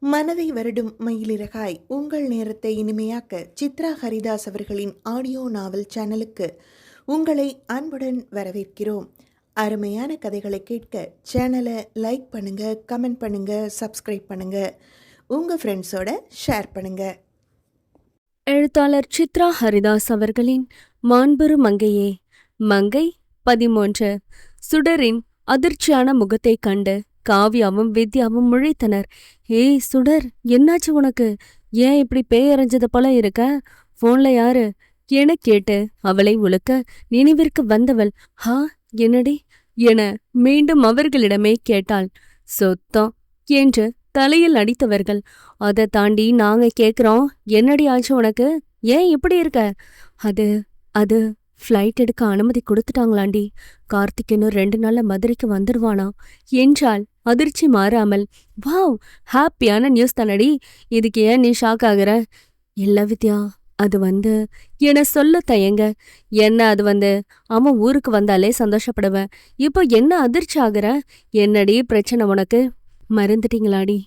மனதை வருடும் மயிலிறகாய் உங்கள் நேரத்தை இனிமையாக்க சித்ரா ஹரிதாஸ் அவர்களின் ஆடியோ நாவல் சேனலுக்கு உங்களை அன்புடன் வரவேற்கிறோம். அருமையான கதைகளை கேட்க சேனலை லைக் பண்ணுங்க, கமெண்ட் பண்ணுங்க, சப்ஸ்கிரைப் பண்ணுங்க, உங்க ஃப்ரெண்ட்ஸோட ஷேர் பண்ணுங்க. எழுத்தாளர் சித்ரா ஹரிதாஸ் அவர்களின் மாண்புரு மங்கையே. மங்கை 13. சுடரின் அதிர்ச்சியான முகத்தை கண்டு காவ்யாவும் வித்யாவும் முழித்தனர். ஏய் சுடர், என்னாச்சு உனக்கு? ஏன் இப்படி பேயறைஞ்சது போல இருக்க? போன்ல யாரு என கேட்டு அவளை உலுக்க நினைவிற்கு வந்தவள், ஹா என்னடி என மீண்டும் அவர்களிடமே கேட்டாள். சொத்தம் என்று தலையில் அடித்தவர்கள், அதை தாண்டி நாங்க கேக்குறோம், என்னடி ஆச்சு உனக்கு? ஏன் இப்படி இருக்க? அது அது ஃப்ளைட் எடுக்க அனுமதி கொடுத்துட்டாங்களாண்டி. கார்த்திக் இன்னும் 2 நாள்ல மதுரைக்கு வந்துடுவானா என்றாள் அதிர்ச்சி மாறாமல். வாவ், ஹாப்பியான நியூஸ் தானடி, இதுக்கு ஏன் நீ ஷாக் ஆகுற? இல்ல வித்யா, அது என சொல்ல தயங்க. என்ன அது அவன் ஊருக்கு வந்தாலே சந்தோஷப்படுவேன், இப்போ என்ன அதிர்ச்சி ஆகுற? என்னடி பிரச்சனை உனக்கு? மறந்துட்டீங்களாடி?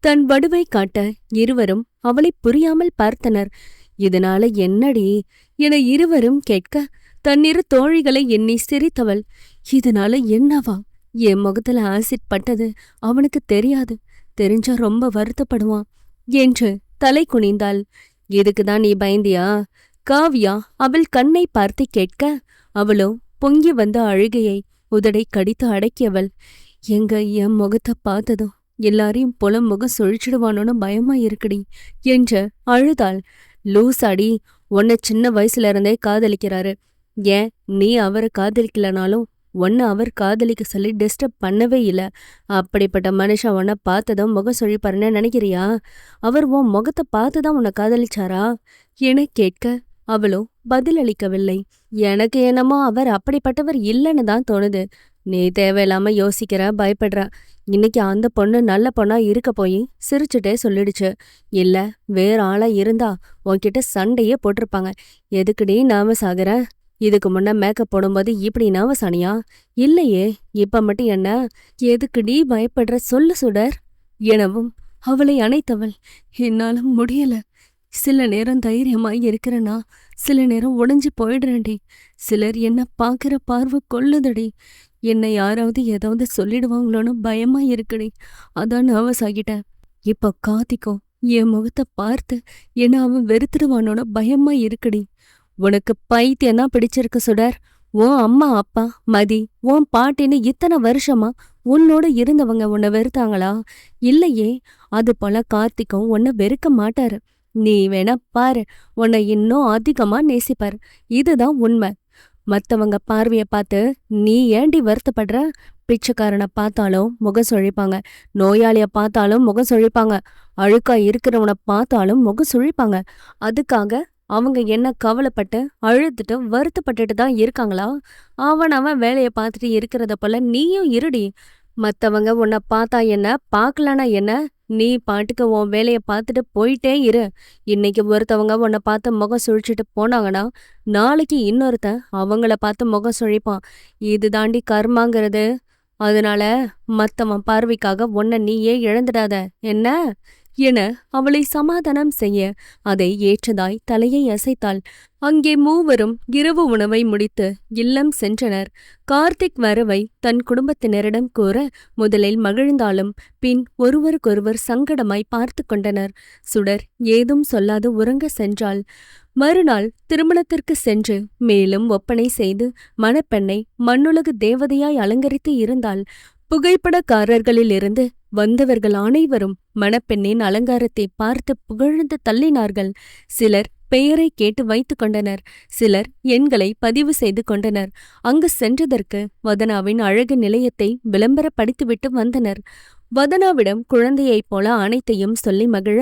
தன் வடுவை காட்ட இருவரும் அவளை புரியாமல் பார்த்தனர். இதனால என்னடி என இருவரும் கேட்க தன்னிரு தோழிகளை எண்ணி சிரித்தவள், இதனால என்னவா? என் முகத்துல ஆசிட் பட்டது அவனுக்கு தெரியாது, தெரிஞ்சா ரொம்ப வருத்தப்படுவான் என்று தலை குனிந்தாள். இதுக்குதான் நீ பயந்தியா? காவ்யா அவள் கண்ணை பார்த்து கேட்க அவளோ பொங்கி வந்த அழுகையை உதடை கடித்து அடக்கியவள். எங்க என் முகத்தை பார்த்ததும் எல்லாரையும் போல முகம் சுழிச்சிடுவானோன்னு பயமா இருக்குடி என்று அழுதாள். லூசாடி, உன்னை சின்ன வயசுல இருந்தே காதலிக்கிறாரு. ஏன் நீ அவரை காதலிக்கலனாலும் உன்னை அவர் காதலிக்க சொல்லி டிஸ்டர்ப் பண்ணவே இல்லை. அப்படிப்பட்ட மனுஷன் உன்னை பார்த்ததும் முகம் சுழிப்பாருன்னு நினைக்கிறியா? அவர் உன் முகத்தை பார்த்துதான் உன்னை காதலிச்சாரா என கேட்க அவளோ பதிலளிக்கவில்லை. எனக்கு என்னமோ அவர் அப்படிப்பட்டவர் இல்லைன்னு தான் தோணுது. நீ தேவையில்லாம யோசிக்கிற, பயப்படுற. இன்னைக்கு அந்த பொண்ணு நல்ல பொண்ணா இருக்க போய் சிரிச்சுட்டே சொல்லிடுச்சு. இல்ல வேற ஆளா இருந்தா உன்கிட்ட சண்டையே போட்டிருப்பாங்க. எதுக்குடி நர்வஸ் ஆகுற? இதுக்கு முன்ன மேக்கப் போடும்போது இப்படி நர்வஸ் ஆனியா? இல்லையே, இப்ப மட்டும் என்ன? எதுக்குடி பயப்படுற சொல்லு சுடர் எனவும் அவளை அணைத்தவள். என்னால முடியல. சில நேரம் தைரியமாய் இருக்கிறனா, சில நேரம் உடைஞ்சு போயிடுறேன்டி. சிலர் என்ன பாக்குற பார்வை கொள்ளுதடி. என்னை யாராவது ஏதாவது சொல்லிடுவாங்களோன்னு பயமா இருக்குடி. அதான் நர்வஸ் ஆகிட்டேன். இப்ப கார்த்திக்கும் என் முகத்தை பார்த்து என்ன அவன் வெறுத்துடுவானோட பயமா இருக்குடி. உனக்கு பைத்தியம்தான் பிடிச்சிருக்கு சுடர். உன் அம்மா அப்பா மதி உன் பாட்டின்னு இத்தனை வருஷமா உன்னோட இருந்தவங்க உன்னை வெறுத்தாங்களா? இல்லையே. அது போல கார்த்திக்கும் உன்னை வெறுக்க மாட்டாரு. நீ வேணா பாரு, உன்னை இன்னும் அதிகமா நேசிப்பாரு. இதுதான் உண்மை. மத்தவங்க பார்வைய பார்த்து நீ ஏண்டி வருத்தப்படுற? பிச்சைக்காரனை பார்த்தாலும் முகம் சுழிப்பாங்க, நோயாளிய பார்த்தாலும் முகம் சுழிப்பாங்க, அழுக்கா இருக்கிறவனை பார்த்தாலும் முகம் சுழிப்பாங்க. அதுக்காக அவங்க என்ன கவலைப்பட்டு அழுதுட்டு வருத்தப்பட்டுட்டு தான் இருக்காங்களா? அவன் வேலையை பார்த்துட்டு இருக்கிறத போல நீயும் இருடி. மத்தவங்க உன்னை பார்த்தா என்ன, பார்க்கலனா என்ன? நீ பாட்டுக்கு உன் வேலையை பார்த்துட்டு போயிட்டே இரு. இன்னைக்கு ஒருத்தவங்க உன்னை பார்த்து முகம் சுழிச்சிட்டு போனாங்கன்னா நாளைக்கு இன்னொருத்தன் அவங்கள பார்த்து முகம் சுழிப்பான். இது தாண்டி கர்மாங்கிறது. அதனால மத்தவன் பார்வைக்காக உன்னை நீயே இழந்துடாத என்ன என அவளை சமாதானம் செய்ய அதை ஏற்றதாய் தலையை அசைத்தாள். அங்கே மூவரும் இரவு உணவை முடித்து இல்லம் சென்றனர். கார்த்திக் வரவை தன் குடும்பத்தினரிடம் கூற முதலில் மகிழ்ந்தாலும் பின் ஒருவருக்கொருவர் சங்கடமாய் பார்த்து கொண்டனர். சுடர் ஏதும் சொல்லாது உறங்க சென்றாள். மறுநாள் திருமணத்திற்கு சென்று மேலும் ஒப்பனை செய்து மணப்பெண்ணை மண்ணுலகு தேவதையாய் அலங்கரித்து இருந்தாள். புகைப்படக்காரர்களிலிருந்து வந்தவர்கள் அனைவரும் மணப்பெண்ணின் அலங்காரத்தை பார்த்து புகழ்ந்து தள்ளினார்கள். சிலர் பெயரை கேட்டு வைத்து கொண்டனர், சிலர் எண்களை பதிவு செய்து கொண்டனர். அங்கு சென்றதற்கு வதனாவின் அழகு நிலையத்தை விளம்பரப்படுத்திவிட்டு வந்தனர். வதனாவிடம் குழந்தையைப் போல அனைத்தையும் சொல்லி மகிழ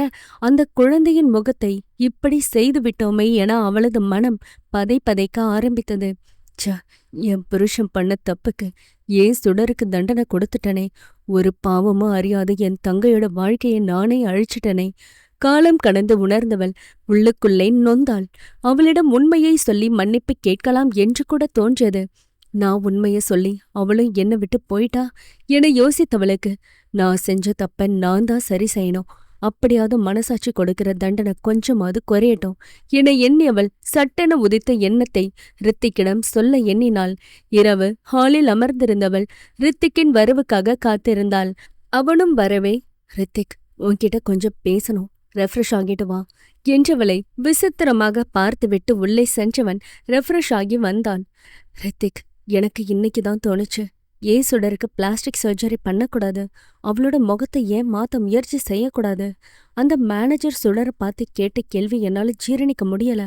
அந்த குழந்தையின் முகத்தை இப்படி செய்து விட்டோமே என அவளது மனம் பதைக்க ஆரம்பித்தது. என் புருஷன் பண்ண தப்புக்கு ஏன் சுடருக்கு தண்டனை கொடுத்துட்டனே? ஒரு பாவமும் அறியாது என் தங்கையோட வாழ்க்கையை நானே அழிச்சிட்டனே. காலம் கடந்து உணர்ந்தவள் உள்ளுக்குள்ளே நொந்தாள். அவளிடம் உண்மையை சொல்லி மன்னிப்பு கேட்கலாம் என்று கூட தோன்றியது. நான் உண்மைய சொல்லி அவளும் என்னை விட்டு போயிட்டா என யோசித்தவளுக்கு நான் செஞ்ச தப்ப நான் தான் சரி செய்யணும். அப்படியாவது மனசாட்சி கொடுக்கிற தண்டனை கொஞ்சமாவது குறையட்டும் என எண்ணியவள் சட்டென உதித்த எண்ணத்தை ரித்திக்கிடம் சொல்ல எண்ணினாள். இரவு ஹாலில் அமர்ந்திருந்தவள் ரித்திக்கின் வரவுக்காக காத்திருந்தாள். அவனும் வரவே, ரித்திக், உன்கிட்ட கொஞ்சம் பேசணும், ரெஃப்ரெஷ் ஆகிட்டு வா என்றவளை விசித்திரமாக பார்த்துவிட்டு உள்ளே சென்றவன் ரெஃப்ரெஷ் ஆகி வந்தான். ரித்திக், எனக்கு இன்னைக்குதான் தோணுச்சு, ஏன் சுடருக்கு பிளாஸ்டிக் சர்ஜரி பண்ணக்கூடாது, அவளோட முகத்தை ஏன் மாத்த முயற்சி செய்யக்கூடாது. அந்த மேனேஜர் சுடரை பார்த்து கேட்ட கேள்வி என்னால ஜீரணிக்க முடியல.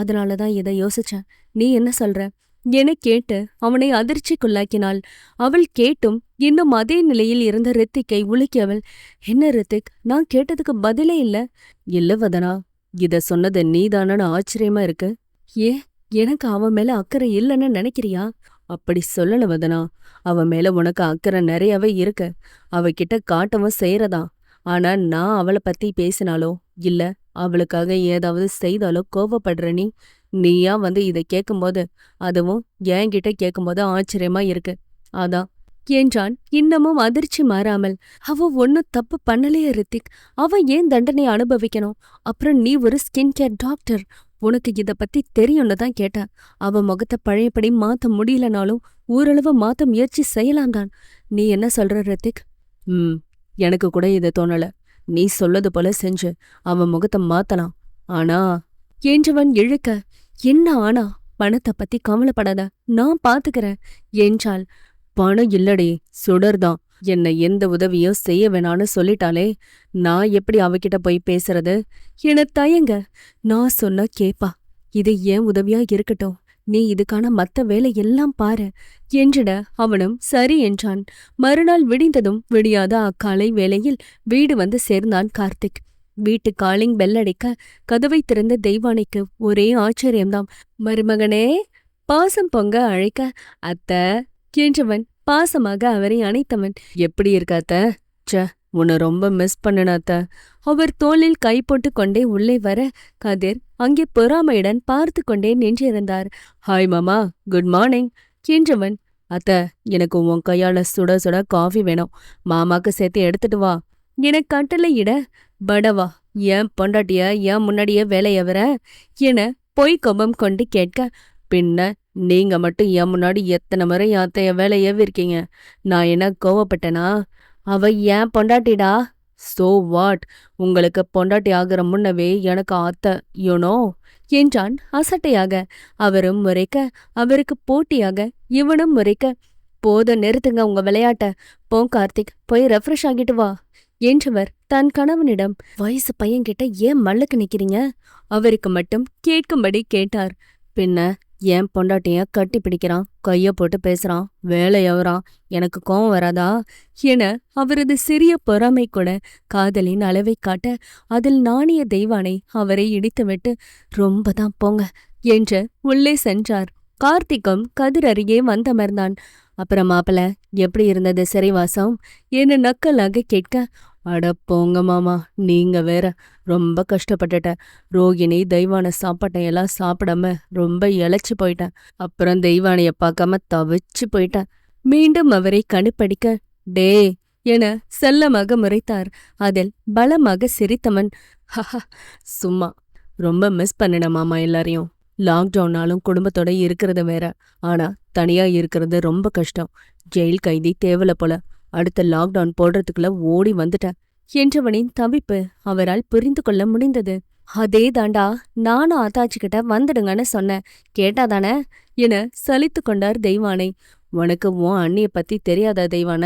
அதனாலதான் இதை யோசிச்சேன். நீ என்ன சொல்ற என கேட்டு அவனை அதிர்ச்சிக்குள்ளாக்கினாள். அவள் கேட்டும் இன்னும் அதே நிலையில் இருந்த ரித்திக்கை உலுக்கியவள், என்ன ரித்திக், நான் கேட்டதுக்கு பதிலே இல்ல. இல்ல வதனா, இத சொன்னது நீதானு ஆச்சரியமா இருக்கு. ஏன், எனக்கு அவன் மேல அக்கறை இல்லைன்னு நினைக்கிறியா? அப்படி சொல்லல வதனா, அவன் மேல உனக்கு அக்கறை நிறையவே இருக்கு, அவகிட்ட காட்டவும் செய்யறதா. ஆனா நான் அவளை பத்தி பேசினாலோ இல்ல அவளுக்காக ஏதாவது செய்தாலோ கோவப்படுற நீயா வந்து இதை கேட்கும்போது, அதுவும் என்கிட்ட கேட்கும்போது ஆச்சரியமா இருக்கு, அதான் என்றான் இன்னமும் அதிர்ச்சி மாறாமல். அவ ஒன்னும் தப்பு பண்ணலையே ரித்திக், அவ ஏன் தண்டனை அனுபவிக்கணும்? அப்புறம் நீ ஒரு ஸ்கின் கேர் டாக்டர், உனக்கு இத பத்தி தெரியும்னு தான் கேட்டேன். அவ முகத்தை பழையபடி மாத்த முடியலனாலும் ஓரளவு மாத்த முயற்சி செய்யலாம் தான். நீ என்ன சொல்ற ரித்திக்? எனக்கு கூட இது தோணல. நீ சொல்லது போல செஞ்சு அவன் முகத்தை மாத்தலாம். ஆனா என்றவன் இழுக்க, என்ன ஆனா? பணத்தை பத்தி கவலைப்படாத, நான் பாத்துக்கிறேன் என்றாள். பணம் இல்லடி, சுடர்தான் என்னை எந்த உதவியும் செய்ய வேணான்னு சொல்லிட்டாலே, நான் எப்படி அவகிட்ட போய் பேசுறது என தயங்க. நான் சொன்னா கேப்பா, இது ஏன் உதவியா இருக்கட்டும், நீ இதுக்கான மத்த வேலை எல்லாம் பாரு என்றிட அவனும் சரி என்றான். மறுநாள் விடிந்ததும் விடியாத அக்காலை வேளையில் வீடு வந்து சேர்ந்தான் கார்த்திக். வீட்டு காலிங் பெல் அடிக்க கதவை திறந்த தெய்வானைக்கு ஒரே ஆச்சரியம்தான். மருமகனே பாசம் பொங்க அழைக்க, அத்த என்றவன் பாசமாக அவரை அணைத்தவன், எப்படி இருக்க அத்த? ச, உன்னை ரொம்ப மிஸ் பண்ணன அத்த. அவர் தோளில் கை போட்டு கொண்டே உள்ளே வர கதிர் அங்கே பொறாமையுடன் பார்த்து கொண்டே நின்றிருந்தார். ஹாய் மாமா, குட் மார்னிங் என்றவன், அத்த, எனக்கு உன் கையால சுட சுட காஃபி வேணும், மாமாக்கு சேர்த்து எடுத்துட்டு வா என கட்டளையிட, படவா, ஏன் பொண்டாட்டிய ஏன் முன்னாடியே வேலையவர என பொய் கோபம் கொண்டு கேட்க, பின்ன நீங்க மட்டும் என் முன்னாடி எத்தனை முறை அத்தைய வேலையவே இருக்கீங்க, நான் என்ன கோவப்பட்டனா? அவ ஏன் பொண்டாட்டிடா. சோ வாட், உங்களுக்கு பொண்டாட்டி ஆகிற முன்னவே எனக்கு அத்தை, யூனோ என்றான் அசட்டையாக. அவரும் முறைக்க அவருக்கு போட்டியாக இவனும் முறைக்க, போத நிறுத்துங்க உங்க விளையாட்ட, போ கார்த்திக், போய் ரெஃப்ரெஷ் ஆகிட்டு வா என்றவர் தன் கணவனிடம், வயசு பையன்கிட்ட ஏன் மல்லுக்கு நிக்கிறீங்க? அவருக்கு மட்டும் கேட்கும்படி கேட்டார். பின்ன ஏன் பொண்டாட்டிய கட்டி பிடிக்கிறான், கைய போட்டு பேசுறான், வேலையவறான், எனக்கு கோவம் வராதா என அவரது சிறிய பொறாமை கூட காதலின் அளவை காட்ட, அதில் நாணிய தெய்வானை அவரை இடித்துவிட்டு, ரொம்பதான் போங்க என்று உள்ளே சென்றார். கார்த்திக்கும் கதிர் அருகே வந்தமர்ந்தான். அப்புறம் மாப்பிள, எப்படி இருந்தது சிறைவாசம் என நக்கலாக கேட்க, அட போங்க மாமா, நீங்க வேற, ரொம்ப கஷ்டப்பட்டுட்ட. ரோகிணி தெய்வான சாப்பாட்டையெல்லாம் சாப்பிடாம ரொம்ப இழைச்சு போயிட்டேன். அப்புறம் தெய்வானைய பார்க்காம தவிச்சு போயிட்டேன். மீண்டும் அவரை கணுப்படிக்க, டே என செல்லமாக முறைத்தார். அதில் பலமாக சிரித்தவன், ஹஹ, சும்மா, ரொம்ப மிஸ் பண்ணின மாமா எல்லாரையும். லாக்டவுனாலும் குடும்பத்தோட இருக்கிறது வேற, ஆனா தனியா இருக்கிறது ரொம்ப கஷ்டம். ஜெயில் கைதி தேவல போல, அடுத்த லாக்டவுன் போடுறதுக்குள்ள ஓடி வந்துட்டேன் என்றவனின் தவிப்பு அவரால் புரிந்து கொள்ள முடிந்தது. அதே தாண்டா நானும் ஆத்தாச்சிக்கிட்ட வந்துடுங்கன்னு சொன்னேன், கேட்டாதானே என சலித்து கொண்டார் தெய்வானை. உனக்கு உன் அண்ணிய பத்தி தெரியாதா தெய்வான?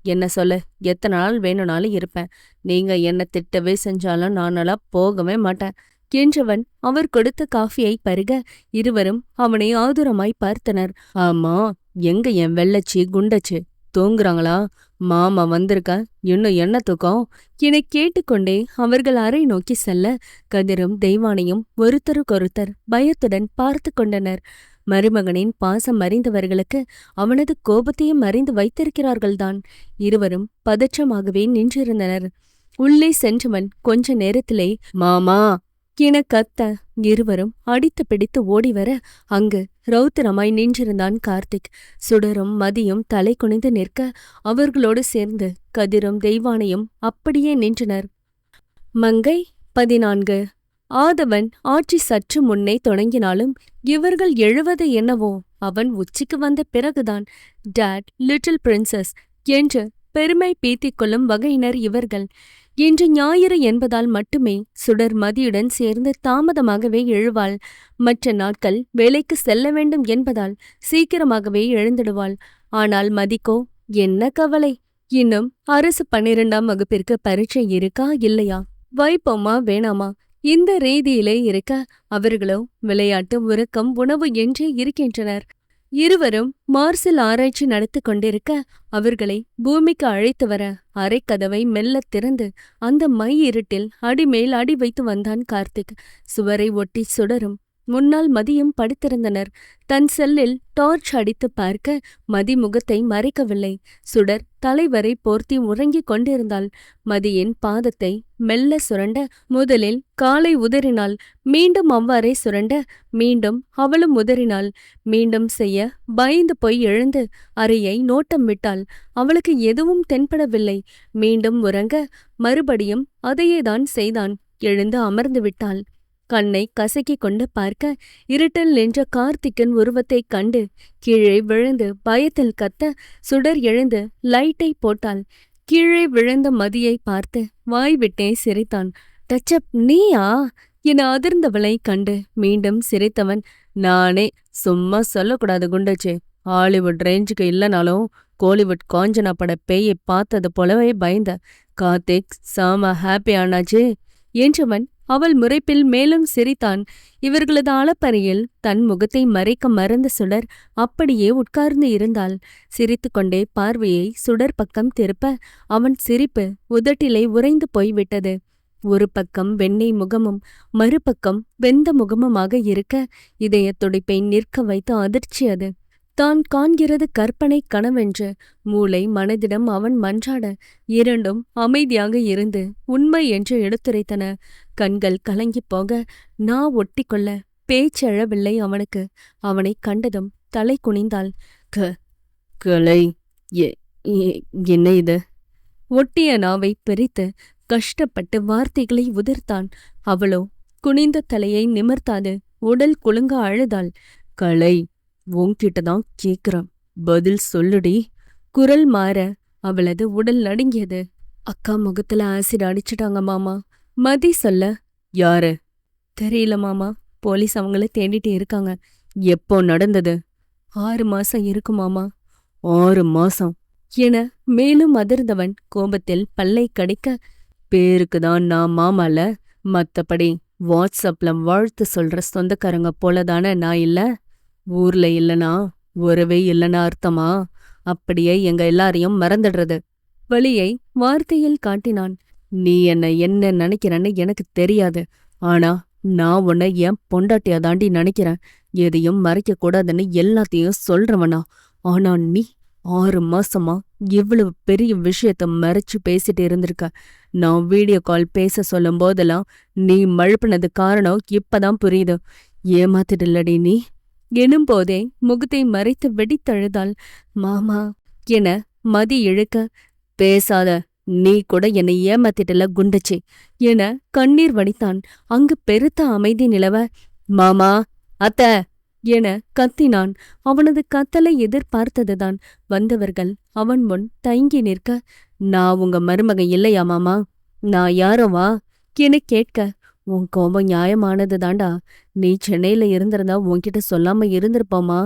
என்ன சொல்ல, எத்தனை நாள் வேணும்னாலும் இருப்பேன். நீங்க என்ன திட்டவே செஞ்சாலும் நானெல்லாம் போகவே மாட்டேன் என்றவன் அவர் கொடுத்த காஃபியை பருக இருவரும் அவனை ஆதுரமாய் பார்த்தனர். ஆமா, எங்க என் வெள்ளச்சி குண்டச்சு தூங்குறாங்களா? மாமா வந்திருக்க, இன்னும் என்ன தூக்கம் என கேட்டுக்கொண்டே அவர்கள் அறை நோக்கி செல்ல கதிரும் தெய்வானையும் ஒருத்தருக்கொருத்தர் பயத்துடன் பார்த்து கொண்டனர். மருமகனின் பாசம் அறிந்தவர்களுக்கு அவனது கோபத்தையும் அறிந்து வைத்திருக்கிறார்கள்தான். இருவரும் பதற்றமாகவே நின்றிருந்தனர். உள்ளே சென்றவன் கொஞ்ச நேரத்திலே மாமா என கத்த இருவரும் அடித்து பிடித்து ஓடிவர அங்கு ரௌத்திரமாய் நின்றிருந்தான் கார்த்திக். சுடரும் மதியும் தலை குனிந்து நிற்க அவர்களோடு சேர்ந்து கதிரும் தெய்வானையும் அப்படியே நின்றனர். மங்கை 14. ஆதவன் ஆட்சி சற்று முன்னே தொடங்கினாலும் இவர்கள் எழுவது என்னவோ அவன் உச்சிக்கு வந்த பிறகுதான் டாட் லிட்டில் பிரின்சஸ் என்று பெருமை பீத்திக் கொள்ளும் வகையினர் இவர்கள். இன்று ஞாயிறு என்பதால் மட்டுமே சுடர் மதியுடன் சேர்ந்து தாமதமாகவே எழுவாள். மற்ற நாட்கள் வேலைக்கு செல்ல வேண்டும் என்பதால் சீக்கிரமாகவே எழுந்திடுவாள். ஆனால் மதிக்கோ என்ன கவலை, இன்னும் அரசு 12ஆம் வகுப்பிற்கு பரீட்சை இருக்கா இல்லையா, வைப்போமா வேணாமா, இந்த ரீதியிலே இருக்க அவர்களோ விளையாட்டு, உறக்கம், உணவு என்றே இருக்கின்றனர். இருவரும் மார்ஸில் ஆராய்ச்சி நடத்தி கொண்டிருக்க அவர்களை பூமிக்கு அழைத்து வர அரைக்கதவை மெல்லத் திறந்து அந்த மை இருட்டில் அடிமேல் அடி வைத்து வந்தான் கார்த்திக். சுவரை ஒட்டி சுடரும் முன்னால் மதியும் படுத்திருந்தனர். தன் செல்லில் டார்ச் அடித்து பார்க்க மதி முகத்தை மறைக்கவில்லை. சுடர் தலைவரை போர்த்தி உறங்கிக் கொண்டிருந்தாள். மதியின் பாதத்தை மெல்ல சுரண்ட முதலில் காலை உதறினாள். மீண்டும் அவ்வாறே சுரண்ட மீண்டும் அவளும் உதறினாள். மீண்டும் செய்ய பயந்து போய் எழுந்து அறையை நோட்டம் விட்டாள். அவளுக்கு எதுவும் தென்படவில்லை. மீண்டும் உறங்க மறுபடியும் அதையேதான் செய்தான். எழுந்து அமர்ந்து விட்டாள். கண்ணை கசக்கிக் கொண்டு பார்க்க இருட்டில் நின்ற கார்த்திக்கின் உருவத்தைக் கண்டு கீழே விழுந்து பயத்தில் கத்த சுடர் எழுந்து லைட்டை போட்டாள். கீழே விழுந்த மதியை பார்த்து வாய்விட்டே சிரித்தான். டச்சப், நீயா என அதிர்ந்தவளை கண்டு மீண்டும் சிரித்தவன், நானே. சும்மா சொல்லக்கூடாது குண்டச்சே, ஹாலிவுட் ரேஞ்சுக்கு இல்லைனாலும் கோலிவுட் காஞ்சனா பட பேயை பார்த்தது போலவே பயந்த. கார்த்திக் சாம ஹாப்பி ஆனாச்சு என்றவன் அவள் முறைப்பில் மேலும் சிரித்தான். இவர்களது அளப்பறையில் தன் முகத்தை மறைக்க மறந்த சுடர் அப்படியே உட்கார்ந்து இருந்தாள். சிரித்து கொண்டே பார்வையை சுடர் பக்கம் திருப்ப அவன் சிரிப்பு உதட்டிலே உறைந்து போய்விட்டது. ஒரு பக்கம் வெண்ணெய் முகமும் மறுபக்கம் வெந்த முகமுமாக இருக்க இதய துடிப்பை நிற்க வைத்த அதிர்ச்சி அது. தான் காண்கிறது கற்பனை கனவென்று மூளை மனதிடம் அவன் மன்றாட இரண்டும் அமைதியாக இருந்து உண்மை என்று எடுத்துரைத்தன. கண்கள் கலங்கிப் போக நா ஒட்டிக்கொள்ள பேச்செழவில்லை அவனுக்கு. அவனை கண்டதும் தலை குனிந்தாள். கலை, என்ன இது? ஒட்டிய நாவை பிரித்து கஷ்டப்பட்டு வார்த்தைகளை உதிர்த்தான். அவளோ குனிந்த தலையை நிமிர்த்தாது உடல் குலுங்க அழுதாள். கலை, உன்கிட்டதான் கேக்குறேன், பதில் சொல்லுடி. குரல் மாற அவளது உடல் நடுங்கியது. அக்கா முகத்துல ஆசிட் அடிச்சிட்டாங்க மாமா, மதி சொல்ல. யாரு? தெரியல மாமா, போலீஸ் அவங்கள தேடிட்டு இருக்காங்க. எப்போ நடந்தது? 6 மாசம் இருக்கு மாமா. 6 மாசம் என மேலும் அதிர்ந்தவன் கோபத்தில் பல்லை கடிக்க, பேருக்குதான் நான் மாமால, மத்தபடி வாட்ஸ்அப்ல வாழ்த்து சொல்ற சொந்தக்காரங்க போலதானே நான் இல்ல. ஊர்ல இல்லனா உறவே இல்லனா அர்த்தமா? அப்படியே எங்க எல்லாரையும் மறந்துடுறது. வலியை வார்த்தையில் காட்டினான். நீ என்ன நினைக்கிறன்னு எனக்கு தெரியாது. ஆனா நான் உன்னை என் பொண்டாட்டியா தாண்டி நினைக்கிறேன். எதையும் மறைக்க கூடாதுன்னு எல்லாத்தையும் சொல்றவனா. ஆனா நீ 6 மாசமா இவ்வளவு பெரிய விஷயத்த மறைச்சு பேசிட்டு இருந்திருக்க. நான் வீடியோ கால் பேச சொல்லும் போதெல்லாம் நீ மழுப்பினது காரணம் இப்பதான் புரியுது. ஏமாத்திடலடி நீ எனும் போதே முகத்தை மறைத்து வெடித்தழுதாள். மாமா என மதி இழுக்க, பேசாத, நீ கூட என்னை ஏமாத்திட்டல குண்டச்சி என கண்ணீர் வடித்தான். அங்கு பெருத்த அமைதி நிலவ, மாமா, அத்த என கத்தினான். அவனது கத்தலை எதிர்பார்த்ததுதான். வந்தவர்கள் அவன் முன் தயங்கி நிற்க, நான் உங்க மருமகன் இல்லையா மாமா? நான் யாரோவா என கேட்க, உன் கோபம் நியாயமானது தாண்டா. நீ சென்னையில இருந்திருந்தா உன்கிட்ட சொல்லாம இருந்திருப்போமா?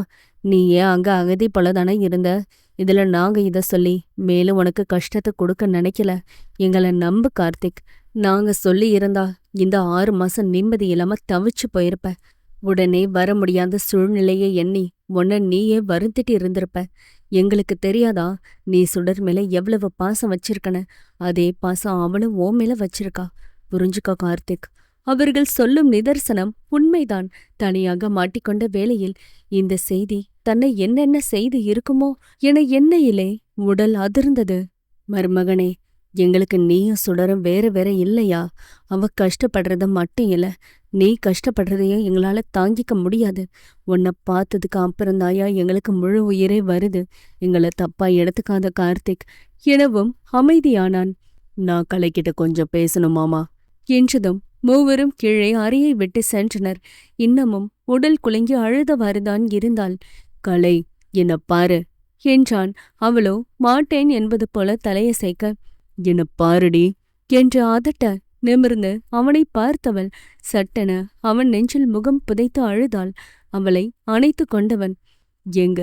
நீ ஏன் அங்க அகதி போலதானே இருந்த? இதுல நாங்க இத சொல்லி மேலும் உனக்கு கஷ்டத்தை கொடுக்க நினைக்கல. எங்களை நம்பு கார்த்திக். நாங்க சொல்லி இருந்தா இந்த 6 மாசம் நிம்மதி இல்லாம தவிச்சு போயிருப்ப. உடனே வர முடியாத சூழ்நிலையை எண்ணி உன்னை நீயே வருந்திட்டு இருந்திருப்ப. எங்களுக்கு தெரியாதா நீ சுடர் மேல எவ்வளவு பாசம் வச்சிருக்கன? அதே பாசம் அவளும் ஓ மேல வச்சிருக்கா. புரிஞ்சுக்கோ கார்த்திக். அவர்கள் சொல்லும் நிதர்சனம் உண்மைதான். தனியாக மாட்டிக்கொண்ட வேளையில் இந்த செய்தி தன்னை என்னென்ன செய்து இருக்குமோ என எண்ணெயிலே உடல் அதிர்ந்தது. மருமகனே, எங்களுக்கு நீயும் சுடரும் வேற வேற இல்லையா? அவ கஷ்டப்படுறத மட்டும் இல்ல, நீ கஷ்டப்படுறதையும் எங்களால தாங்கிக்க முடியாது. உன்னை பார்த்ததுக்கு அப்புறந்தாயா எங்களுக்கு முழு உயிரே வருது. எங்களை தப்பா எடுத்துக்காத கார்த்திக் எனவும் அமைதியானான். நான் கலைக்கிட்ட கொஞ்சம் பேசணும் மாமா என்றதும் மூவரும் கீழே அறையை விட்டு சென்றனர். இன்னமும் உடல் குலுங்கி அழுதவாறுதான் இருந்தாள். கலை, என்ன பாரு என்றான். அவளோ மாட்டேன் என்பது போல தலையசைக்க, என்ன பாருடி என்று அதட்ட நிமிர்ந்து அவனை பார்த்தவள் சட்டென அவன் நெஞ்சில் முகம் புதைத்து அழுதாள். அவளை அணைத்து கொண்டவன், எங்க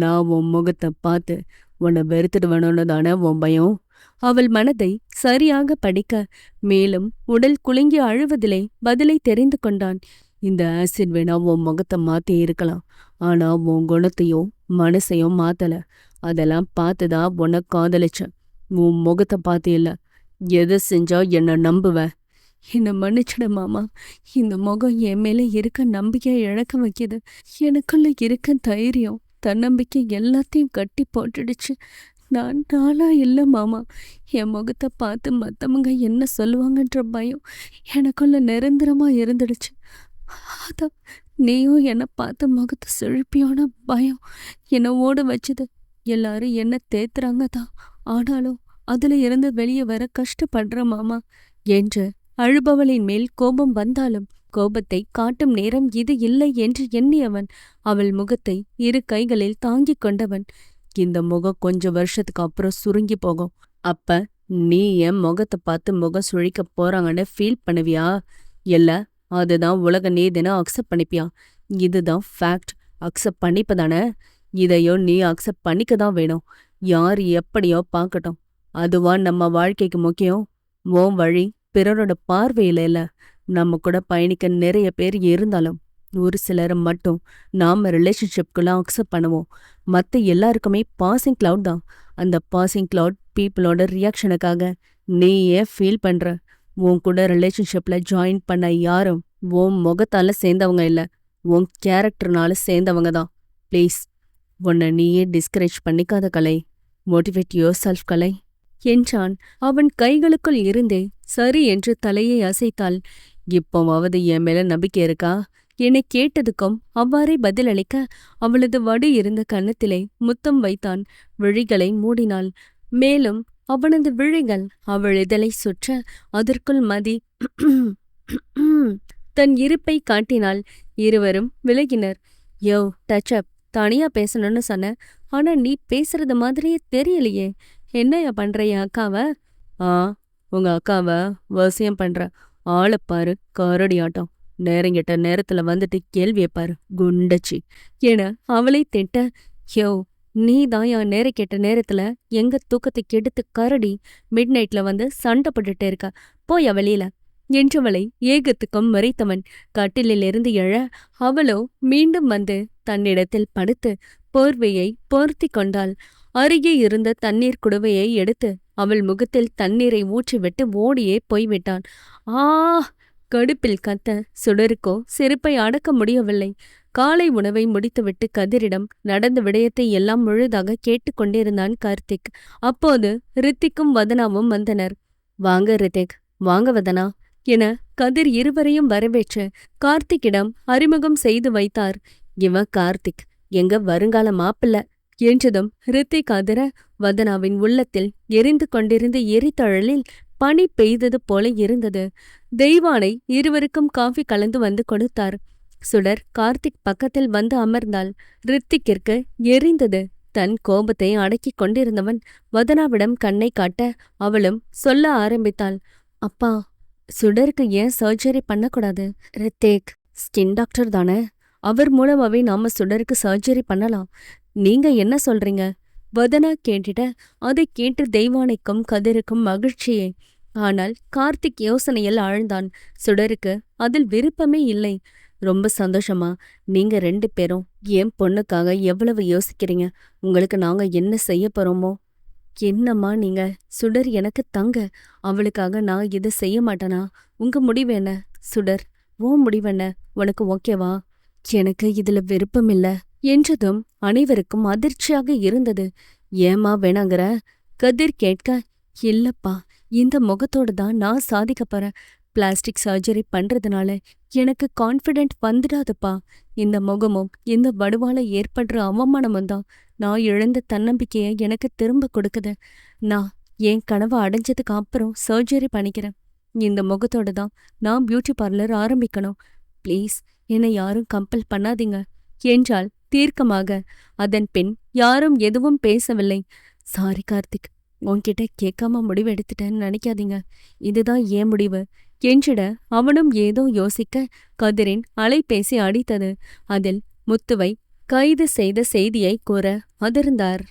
நான் உன் முகத்தை பார்த்து உன்னை வெறுத்துடுவனோன்னு தானே உன் பயம்? அவள் மனதை சரியாக படிக்க மேலும் உடல் குலுங்கி அழுவதிலே பதிலை தெரிந்து கொண்டான். இந்த ஆசிட் வேணா உன் முகத்தை மாத்தி இருக்கலாம், ஆனா உன் குணத்தையும் மனசையும் மாத்தல. அதெல்லாம் பார்த்துதான் உன்னை காதலிச்சேன், உன் முகத்தை பார்த்து இல்ல. எதை செஞ்சா என்ன நம்புவ? என்னை மன்னிச்சிட மாமா. இந்த முகம் என் மேல இருக்க நம்பிக்கை இழக்க வைக்கிது. எனக்குள்ள இருக்க தைரியம் தன்னம்பிக்கை எல்லாத்தையும் கட்டி போட்டுடுச்சு. நான் நாளா இல்லை மாமா. என் முகத்தை பார்த்து மற்றவங்க என்ன சொல்லுவாங்கன்ற பயம் எனக்குள்ள நிரந்தரமா இருந்துடுச்சு. அதான் நீயும் என்னை பார்த்து முகத்தை செழிப்பியான பயம் என்னை ஓட வச்சுது. எல்லாரும் என்ன தேத்துறாங்க தான், ஆனாலும் அதுல இருந்து வெளியே வர கஷ்டப்படுற மாமா என்று அழுபவளின் மேல் கோபம் வந்தாலும் கோபத்தை காட்டும் நேரம் இது இல்லை என்று எண்ணியவன் அவள் முகத்தை இரு கைகளில் தாங்கிக் கொண்டவன். இந்த முகம் கொஞ்சம் வருஷத்துக்கு அப்புறம் சுருங்கி போகும். அப்ப நீ என் முகத்தை பார்த்து முகம் சுழிக்க போறாங்கன்னு ஃபீல் பண்ணுவியா? இல்ல அதுதான் உலக நீதின்னு அக்செப்ட் பண்ணிப்பியா? இதுதான் ஃபேக்ட். அக்செப்ட் பண்ணிப்பதானே? இதையோ நீ அக்செப்ட் பண்ணிக்க தான் வேணும். யார் எப்படியோ பார்க்கட்டும், அதுவா நம்ம வாழ்க்கைக்கு முக்கியம். உன் வழி பிறரோட பார்வையில இல்ல. நம்ம கூட பயணிக்க நிறைய பேர் இருந்தாலும் ஒரு சிலரை மட்டும் நாம ரிலேஷன்ஷிப்குள்ள அக்செப்ட் பண்ணுவோம். மற்ற எல்லாருக்குமே பாசிங் கிளவுட் தான். அந்த பாசிங் கிளவுட் பீப்புளோட ரியாக்ஷனுக்காக நீ ஏன் ஃபீல் பண்ற? உன் கூட ரிலேஷன்ஷிப்ல ஜாயின் பண்ண யாரும் உன் முகத்தால சேர்ந்தவங்க இல்ல, உன் கேரக்டர்னால சேர்ந்தவங்க தான். ப்ளீஸ், உன்னை நீயே டிஸ்கரேஜ் பண்ணிக்காத Kalai. Motivate yourself Kalai என்றான். அவன் கைகளுக்குள் இருந்தே சரி என்று தலையை அசைத்தாள். இப்போவாவது என் மேல நம்பிக்கை இருக்கா என்னை கேட்டதுக்கும் அவ்வாறே பதிலளிக்க அவளது வடு இருந்த கன்னத்திலே முத்தம் வைத்தான். விழிகளை மூடினாள். மேலும் அவனது விழிகள் அவள் இதழை சுற்ற அதற்குள் மதி தன் இருப்பை காட்டினாள். இருவரும் விலகினர். யோ டச் அப், தனியா பேசணும்னு சொன்ன, ஆனா நீ பேசுறது மாதிரியே தெரியலையே. என்னையா பண்ற என் அக்காவ? உங்க அக்காவ வசியம் பண்ற. ஆளப்பாரு கரடி ஆட்டம். நேரங்கிட்ட நேரத்துல வந்துட்டு கேள்வியப்பாரு குண்டச்சி என அவளை திட்ட, யோ நீதான் என் நேர கேட்ட நேரத்துல எங்க தூக்கத்தை கெடுத்து கரடி மிட் நைட்ல வந்து சண்டை போட்டுட்டே இருக்க, போயா வெளியில என்றவளை ஏகத்துக்கும் மறைத்தவன் கட்டிலிலிருந்து எழ அவளோ மீண்டும் வந்து தன்னிடத்தில் படுத்து போர்வையை போர்த்தி கொண்டாள். அருகே இருந்த தண்ணீர் குடுவையை எடுத்து அவள் முகத்தில் தண்ணீரை ஊற்றிவிட்டு ஓடியே போய்விட்டான். ஆ கடுப்பில் கத்த சுடருக்கோ செருப்பை அடக்க முடியவில்லை. காலை உணவை முடித்துவிட்டு கதிரிடம் நடந்த விடயத்தை எல்லாம் முழுதாக கேட்டுக்கொண்டிருந்தான் கார்த்திக். அப்போது ரித்திக்கும் வதனாவும் வந்தனர். வாங்க ரித்திக், வாங்க வதனா என கதிர் இருவரையும் வரவேற்று கார்த்திக்கிடம் அறிமுகம் செய்து வைத்தார். இவன் கார்த்திக், எங்க வருங்கால மாப்பிள்ள என்றதும் ரித்திக் அதிர வதனாவின் உள்ளத்தில் எரிந்து கொண்டிருந்த எரித்தழலில் பனி பெய்தது போல இருந்தது. தெய்வானை இருவருக்கும் காஃபி கலந்து வந்து கொடுத்தார். சுடர் கார்த்திக் பக்கத்தில் வந்து அமர்ந்தாள். ரித்திக்கிற்கு எரிந்தது. தன் கோபத்தை அடக்கிக் கொண்டிருந்தவன் வதனாவிடம் கண்ணை காட்ட அவளும் சொல்ல ஆரம்பித்தாள். அப்பா, சுடருக்கு ஏன் சர்ஜரி பண்ணக்கூடாது? ரித்திக் ஸ்கின் டாக்டர் தானே, அவர் மூலமாவே நாம சுடருக்கு சர்ஜரி பண்ணலாம். நீங்க என்ன சொல்றீங்க? வதனா கேட்டுட்ட. அதை கேட்டு தெய்வானைக்கும் கதிருக்கும் மகிழ்ச்சியே. ஆனால் கார்த்திக் யோசனையில் ஆழ்ந்தான். சுடருக்கு அதில் விருப்பமே இல்லை. ரொம்ப சந்தோஷமா. நீங்க 2 பேரும் என் பொண்ணுக்காக எவ்வளவு யோசிக்கிறீங்க. உங்களுக்கு நாங்க என்ன செய்ய போறோமோ. என்னம்மா நீங்க? சுடர் எனக்கு தங்க, அவளுக்காக நான் இதை செய்ய மாட்டேனா? உங்க முடிவு என்ன? சுடர், உன் முடிவென்ன? உனக்கு ஓகேவா? எனக்கு இதுல விருப்பமில்ல என்றதும் அனைவருக்கும் அதிர்ச்சியாக இருந்தது. ஏமா வேணாங்கிற? கதிர் கேட்க, இல்லப்பா, இந்த முகத்தோட தான் நான் சாதிக்க போறேன். பிளாஸ்டிக் சர்ஜரி பண்றதுனால எனக்கு கான்ஃபிடென்ட் வந்துடாதுப்பா. இந்த முகமும் இந்த வடுவால ஏற்படுற அவமானமும் தான் நான் இழந்த தன்னம்பிக்கையை எனக்கு திரும்ப கொடுக்குது. நான் என் கனவை அடைஞ்சதுக்கு அப்புறம் சர்ஜரி பண்ணிக்கிறேன். இந்த முகத்தோட தான் நான் பியூட்டி பார்லர் ஆரம்பிக்கணும். ப்ளீஸ் என்னை யாரும் கம்பல் பண்ணாதீங்க என்றாள் தீர்க்கமாக. அதன் பின் யாரும் எதுவும் பேசவில்லை. சாரி கார்த்திக், உன்கிட்ட கேட்காம முடிவு எடுத்துட்டேன்னு நினைக்காதீங்க. இதுதான் ஏன் முடிவு என்றிட அவனும் ஏதோ யோசிக்க கதிரின் அலைபேசி அடித்தது. அதில் முத்துவை கைது செய்த செய்தியை கூற அதிர்ந்தார்.